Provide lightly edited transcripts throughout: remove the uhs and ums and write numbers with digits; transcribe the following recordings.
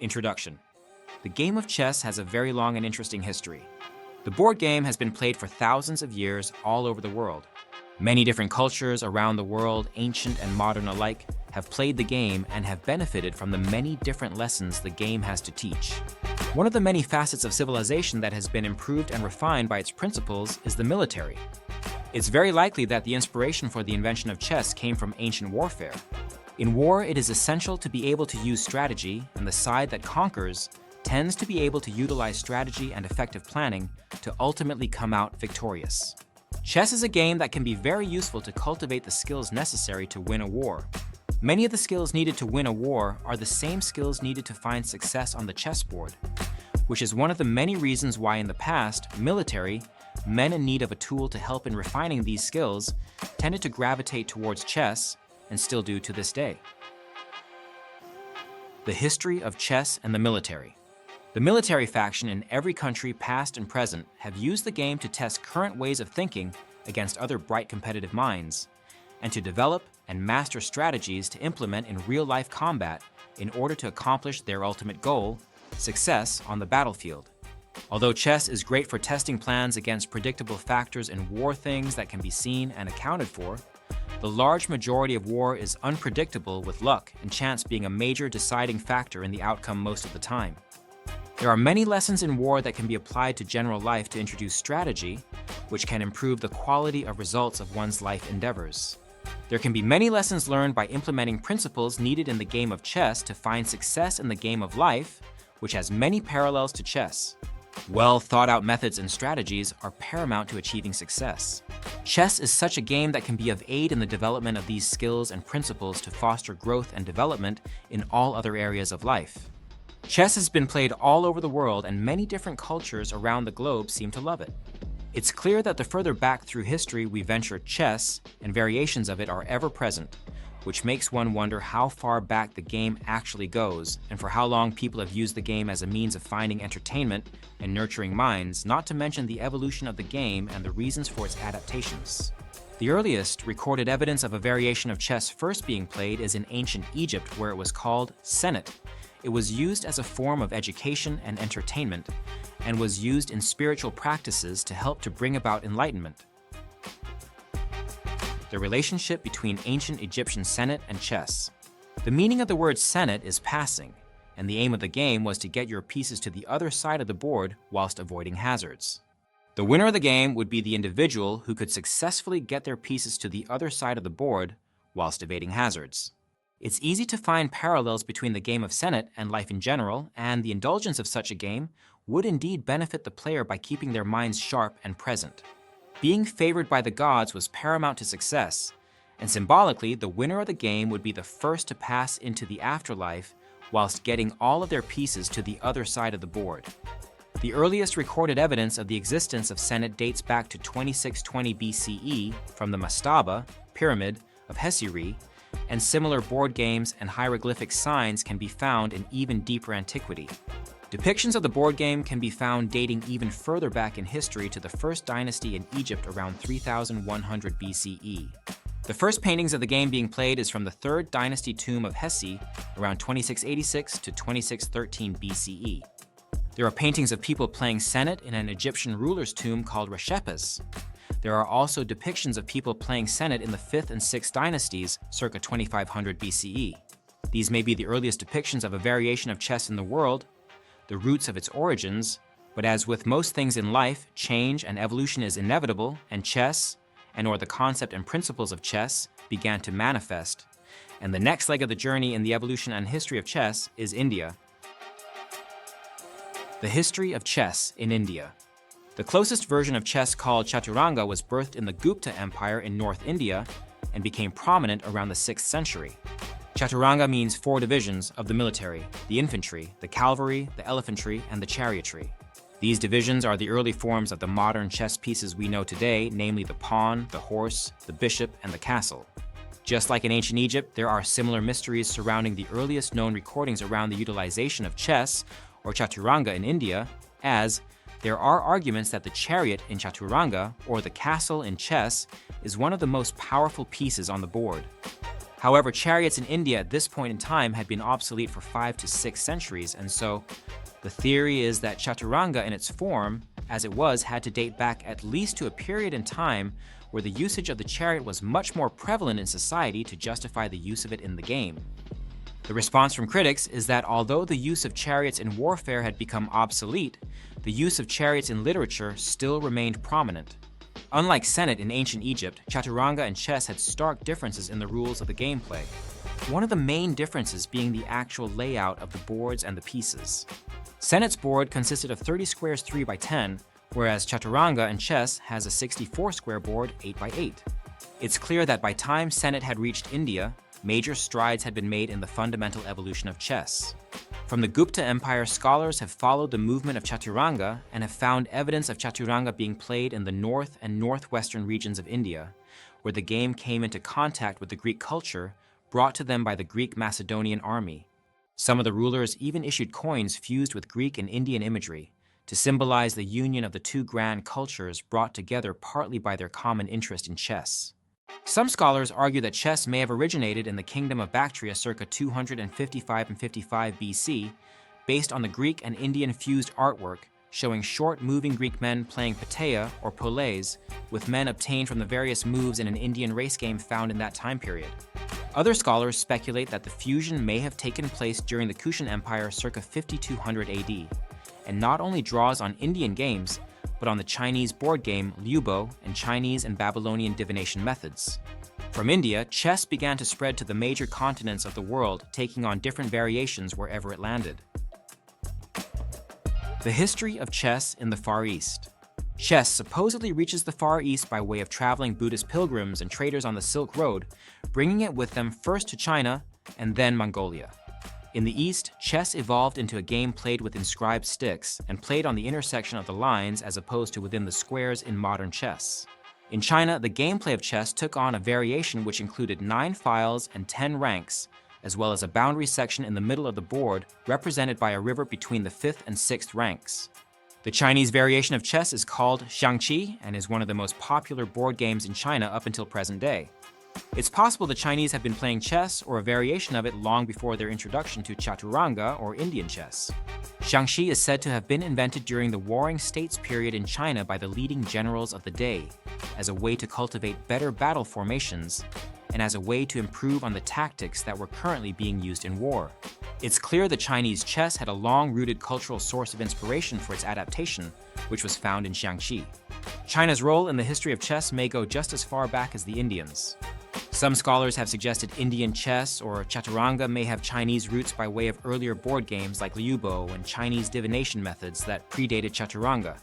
Introduction. The game of chess has a very long and interesting history. The board game has been played for thousands of years all over the world. Many different cultures around the world, ancient and modern alike, have played the game and have benefited from the many different lessons the game has to teach. One of the many facets of civilization that has been improved and refined by its principles is the military. It's very likely that the inspiration for the invention of chess came from ancient warfare. In war, it is essential to be able to use strategy, and the side that conquers tends to be able to utilize strategy and effective planning to ultimately come out victorious. Chess is a game that can be very useful to cultivate the skills necessary to win a war. Many of the skills needed to win a war are the same skills needed to find success on the chessboard, which is one of the many reasons why in the past, military, men in need of a tool to help in refining these skills, tended to gravitate towards chess, and still do to this day. The history of chess and the military. The military faction in every country, past and present, have used the game to test current ways of thinking against other bright competitive minds, and to develop and master strategies to implement in real-life combat in order to accomplish their ultimate goal, success on the battlefield. Although chess is great for testing plans against predictable factors in war, things that can be seen and accounted for, the large majority of war is unpredictable, with luck and chance being a major deciding factor in the outcome most of the time. There are many lessons in war that can be applied to general life to introduce strategy, which can improve the quality of results of one's life endeavors. There can be many lessons learned by implementing principles needed in the game of chess to find success in the game of life, which has many parallels to chess. Well thought out methods and strategies are paramount to achieving success. Chess is such a game that can be of aid in the development of these skills and principles to foster growth and development in all other areas of life. Chess has been played all over the world, and many different cultures around the globe seem to love it. It's clear that the further back through history we venture, chess and variations of it are ever present, which makes one wonder how far back the game actually goes and for how long people have used the game as a means of finding entertainment and nurturing minds, not to mention the evolution of the game and the reasons for its adaptations. The earliest recorded evidence of a variation of chess first being played is in ancient Egypt, where it was called senet. It was used as a form of education and entertainment, and was used in spiritual practices to help to bring about enlightenment. The relationship between ancient Egyptian senet and chess. The meaning of the word senet is passing, and the aim of the game was to get your pieces to the other side of the board whilst avoiding hazards. The winner of the game would be the individual who could successfully get their pieces to the other side of the board whilst evading hazards. It's easy to find parallels between the game of senet and life in general, and the indulgence of such a game would indeed benefit the player by keeping their minds sharp and present. Being favored by the gods was paramount to success, and symbolically, the winner of the game would be the first to pass into the afterlife whilst getting all of their pieces to the other side of the board. The earliest recorded evidence of the existence of senet dates back to 2620 BCE from the mastaba, pyramid, of Hesiri, and similar board games and hieroglyphic signs can be found in even deeper antiquity. Depictions of the board game can be found dating even further back in history to the first dynasty in Egypt around 3100 BCE. The first paintings of the game being played is from the 3rd dynasty tomb of Hesi around 2686 to 2613 BCE. There are paintings of people playing senet in an Egyptian ruler's tomb called Reshepes. There are also depictions of people playing senet in the 5th and 6th dynasties circa 2500 BCE. These may be the earliest depictions of a variation of chess in the world, the roots of its origins, but as with most things in life, change and evolution is inevitable, and chess, and/or the concept and principles of chess, began to manifest. And the next leg of the journey in the evolution and history of chess is India. The history of chess in India. The closest version of chess, called Chaturanga, was birthed in the Gupta Empire in North India and became prominent around the 6th century. Chaturanga means 4 divisions of the military: the infantry, the cavalry, the elephantry, and the chariotry. These divisions are the early forms of the modern chess pieces we know today, namely the pawn, the horse, the bishop, and the castle. Just like in ancient Egypt, there are similar mysteries surrounding the earliest known recordings around the utilization of chess, or Chaturanga, in India, as there are arguments that the chariot in Chaturanga, or the castle in chess, is one of the most powerful pieces on the board. However, chariots in India at this point in time had been obsolete for 5 to 6 centuries, and so the theory is that chaturanga in its form, as it was, had to date back at least to a period in time where the usage of the chariot was much more prevalent in society to justify the use of it in the game. The response from critics is that although the use of chariots in warfare had become obsolete, the use of chariots in literature still remained prominent. Unlike Senet in ancient Egypt, chaturanga and chess had stark differences in the rules of the gameplay. One of the main differences being the actual layout of the boards and the pieces. Senet's board consisted of 30 squares 3 by 10, whereas chaturanga and chess has a 64 square board 8 by 8. It's clear that by time Senet had reached India, major strides had been made in the fundamental evolution of chess. From the Gupta Empire, scholars have followed the movement of chaturanga and have found evidence of chaturanga being played in the north and northwestern regions of India, where the game came into contact with the Greek culture brought to them by the Greek Macedonian army. Some of the rulers even issued coins fused with Greek and Indian imagery to symbolize the union of the two grand cultures brought together partly by their common interest in chess. Some scholars argue that chess may have originated in the kingdom of Bactria circa 255 and 55 BC, based on the Greek and Indian fused artwork showing short moving Greek men playing pateia or poles with men obtained from the various moves in an Indian race game found in that time period. Other scholars speculate that the fusion may have taken place during the Kushan Empire circa 5200 AD, and not only draws on Indian games, but on the Chinese board game Liubo and Chinese and Babylonian divination methods. From India, chess began to spread to the major continents of the world, taking on different variations wherever it landed. The history of chess in the Far East. Chess supposedly reaches the Far East by way of traveling Buddhist pilgrims and traders on the Silk Road, bringing it with them first to China and then Mongolia. In the East, chess evolved into a game played with inscribed sticks and played on the intersection of the lines as opposed to within the squares in modern chess. In China, the gameplay of chess took on a variation which included 9 files and 10 ranks, as well as a boundary section in the middle of the board represented by a river between the 5th and 6th ranks. The Chinese variation of chess is called xiangqi and is one of the most popular board games in China up until present day. It's possible the Chinese have been playing chess or a variation of it long before their introduction to chaturanga or Indian chess. Xiangqi is said to have been invented during the Warring States period in China by the leading generals of the day, as a way to cultivate better battle formations and as a way to improve on the tactics that were currently being used in war. It's clear that Chinese chess had a long-rooted cultural source of inspiration for its adaptation, which was found in Xiangqi. China's role in the history of chess may go just as far back as the Indians. Some scholars have suggested Indian chess or chaturanga may have Chinese roots by way of earlier board games like Liubo and Chinese divination methods that predated chaturanga.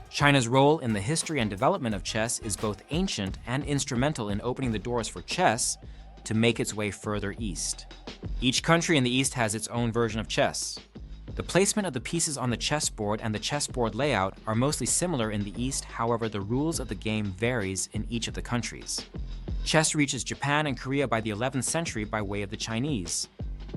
China's role in the history and development of chess is both ancient and instrumental in opening the doors for chess to make its way further east. Each country in the East has its own version of chess. The placement of the pieces on the chessboard and the chessboard layout are mostly similar in the East, however the rules of the game varies in each of the countries. Chess reaches Japan and Korea by the 11th century by way of the Chinese.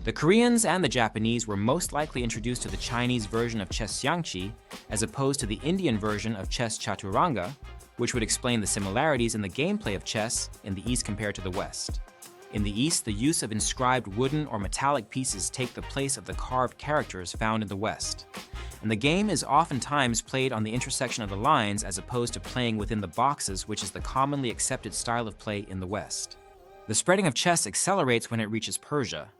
The Koreans and the Japanese were most likely introduced to the Chinese version of chess xiangqi as opposed to the Indian version of chess chaturanga, which would explain the similarities in the gameplay of chess in the East compared to the West. In the East, the use of inscribed wooden or metallic pieces take the place of the carved characters found in the West. And the game is oftentimes played on the intersection of the lines as opposed to playing within the boxes, which is the commonly accepted style of play in the West. The spreading of chess accelerates when it reaches Persia.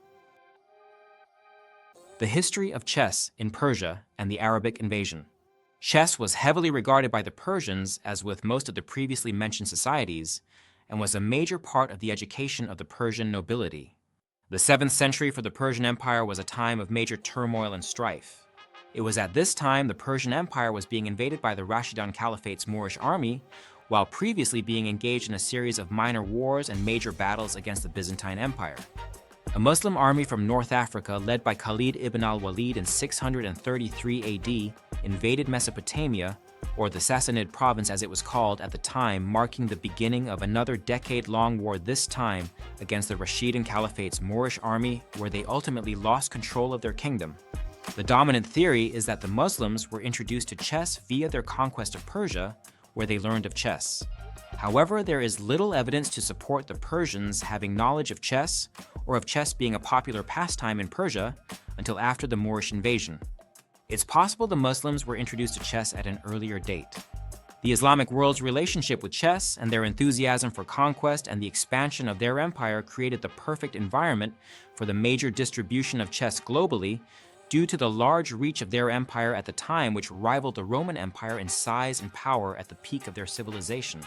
The history of chess in Persia and the Arabic invasion. Chess was heavily regarded by the Persians, as with most of the previously mentioned societies, and was a major part of the education of the Persian nobility. The 7th century for the Persian Empire was a time of major turmoil and strife. It was at this time the Persian Empire was being invaded by the Rashidun Caliphate's Moorish army, while previously being engaged in a series of minor wars and major battles against the Byzantine Empire. A Muslim army from North Africa led by Khalid ibn al-Walid in 633 AD invaded Mesopotamia, or the Sassanid province as it was called at the time, marking the beginning of another decade-long war, this time against the Rashidun Caliphate's Moorish army, where they ultimately lost control of their kingdom. The dominant theory is that the Muslims were introduced to chess via their conquest of Persia, where they learned of chess. However, there is little evidence to support the Persians having knowledge of chess or of chess being a popular pastime in Persia until after the Moorish invasion. It's possible the Muslims were introduced to chess at an earlier date. The Islamic world's relationship with chess and their enthusiasm for conquest and the expansion of their empire created the perfect environment for the major distribution of chess globally due to the large reach of their empire at the time, which rivaled the Roman Empire in size and power at the peak of their civilization.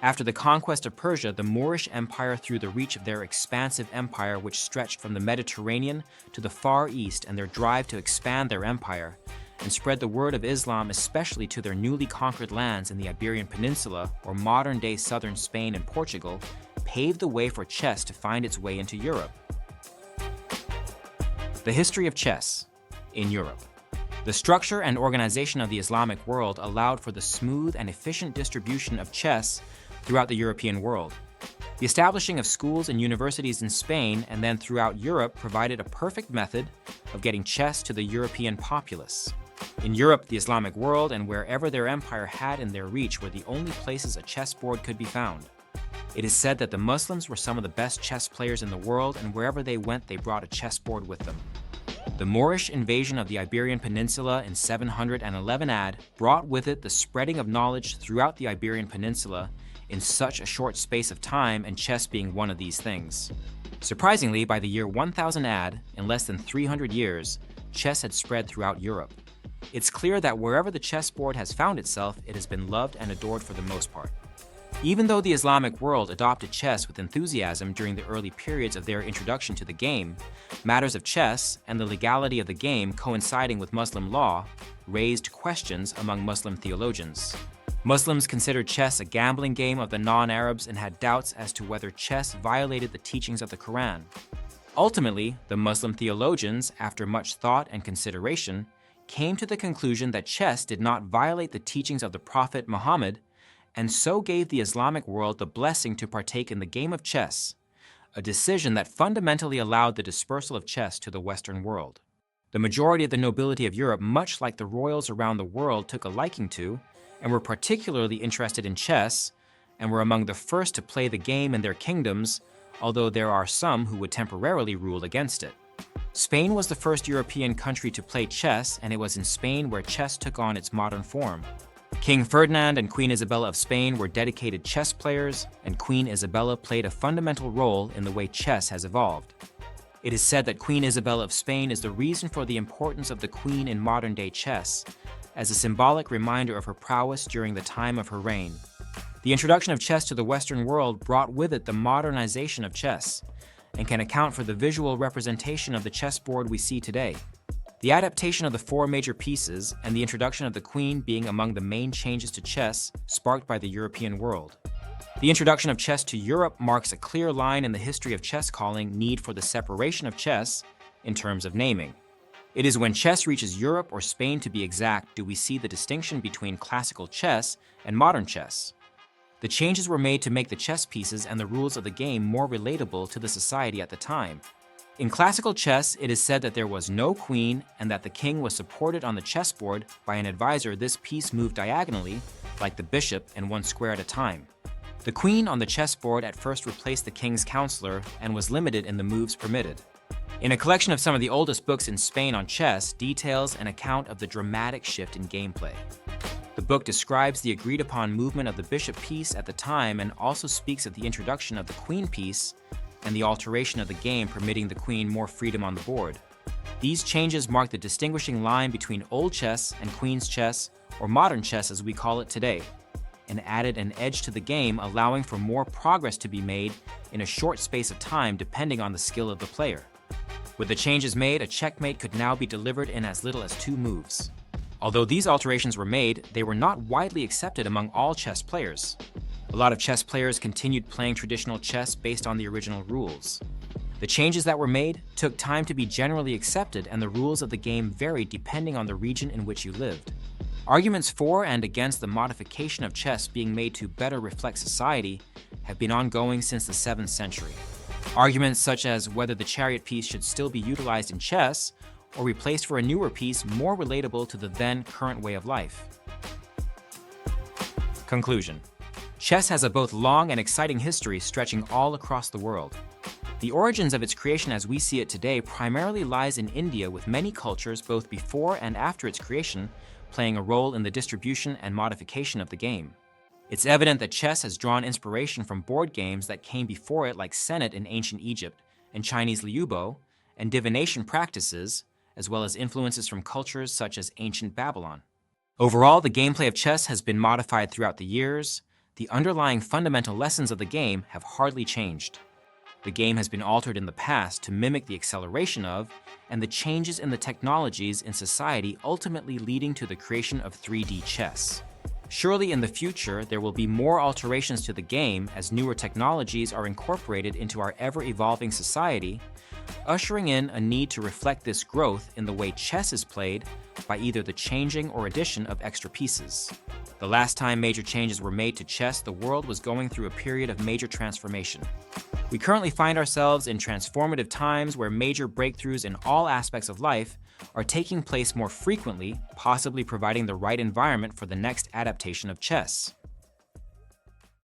After the conquest of Persia, the Moorish Empire, through the reach of their expansive empire which stretched from the Mediterranean to the Far East, and their drive to expand their empire and spread the word of Islam especially to their newly conquered lands in the Iberian Peninsula or modern-day southern Spain and Portugal, paved the way for chess to find its way into Europe. The history of chess in Europe. The structure and organization of the Islamic world allowed for the smooth and efficient distribution of chess throughout the European world. The establishing of schools and universities in Spain and then throughout Europe provided a perfect method of getting chess to the European populace. In Europe, the Islamic world, and wherever their empire had in their reach, were the only places a chessboard could be found. It is said that the Muslims were some of the best chess players in the world, and wherever they went, they brought a chessboard with them. The Moorish invasion of the Iberian Peninsula in 711 AD brought with it the spreading of knowledge throughout the Iberian Peninsula in such a short space of time, and chess being one of these things. Surprisingly, by the year 1000 AD, in less than 300 years, chess had spread throughout Europe. It's clear that wherever the chessboard has found itself, it has been loved and adored for the most part. Even though the Islamic world adopted chess with enthusiasm during the early periods of their introduction to the game, matters of chess and the legality of the game coinciding with Muslim law raised questions among Muslim theologians. Muslims considered chess a gambling game of the non-Arabs and had doubts as to whether chess violated the teachings of the Quran. Ultimately, the Muslim theologians, after much thought and consideration, came to the conclusion that chess did not violate the teachings of the Prophet Muhammad, and so gave the Islamic world the blessing to partake in the game of chess, a decision that fundamentally allowed the dispersal of chess to the Western world. The majority of the nobility of Europe, much like the royals around the world, took a liking to and were particularly interested in chess, and were among the first to play the game in their kingdoms, although there are some who would temporarily rule against it. Spain was the first European country to play chess, and it was in Spain where chess took on its modern form. King Ferdinand and Queen Isabella of Spain were dedicated chess players, and Queen Isabella played a fundamental role in the way chess has evolved. It is said that Queen Isabella of Spain is the reason for the importance of the queen in modern-day chess, as a symbolic reminder of her prowess during the time of her reign. The introduction of chess to the Western world brought with it the modernization of chess, and can account for the visual representation of the chessboard we see today. The adaptation of the four major pieces and the introduction of the queen being among the main changes to chess sparked by the European world. The introduction of chess to Europe marks a clear line in the history of chess calling need for the separation of chess in terms of naming. It is when chess reaches Europe, or Spain to be exact, do we see the distinction between classical chess and modern chess. The changes were made to make the chess pieces and the rules of the game more relatable to the society at the time. In classical chess, it is said that there was no queen and that the king was supported on the chessboard by an advisor. This piece moved diagonally, like the bishop, and one square at a time. The queen on the chessboard at first replaced the king's counselor and was limited in the moves permitted. In a collection of some of the oldest books in Spain on chess details an account of the dramatic shift in gameplay. The book describes the agreed-upon movement of the bishop piece at the time and also speaks of the introduction of the queen piece and the alteration of the game permitting the queen more freedom on the board. These changes mark the distinguishing line between old chess and queen's chess, or modern chess as we call it today, and added an edge to the game, allowing for more progress to be made in a short space of time depending on the skill of the player. With the changes made, a checkmate could now be delivered in as little as 2 moves. Although these alterations were made, they were not widely accepted among all chess players. A lot of chess players continued playing traditional chess based on the original rules. The changes that were made took time to be generally accepted, and the rules of the game varied depending on the region in which you lived. Arguments for and against the modification of chess being made to better reflect society have been ongoing since the 7th century. Arguments such as whether the chariot piece should still be utilized in chess or replaced for a newer piece more relatable to the then current way of life. Conclusion. Chess has a both long and exciting history stretching all across the world. The origins of its creation as we see it today primarily lies in India, with many cultures both before and after its creation playing a role in the distribution and modification of the game. It's evident that chess has drawn inspiration from board games that came before it, like Senet in ancient Egypt and Chinese liubo, and divination practices, as well as influences from cultures such as ancient Babylon. Overall, the gameplay of chess has been modified throughout the years. The underlying fundamental lessons of the game have hardly changed. The game has been altered in the past to mimic the acceleration of and the changes in the technologies in society, ultimately leading to the creation of 3D chess. Surely in the future, there will be more alterations to the game as newer technologies are incorporated into our ever-evolving society, ushering in a need to reflect this growth in the way chess is played by either the changing or addition of extra pieces. The last time major changes were made to chess, the world was going through a period of major transformation. We currently find ourselves in transformative times where major breakthroughs in all aspects of life are taking place more frequently, possibly providing the right environment for the next adaptation of chess.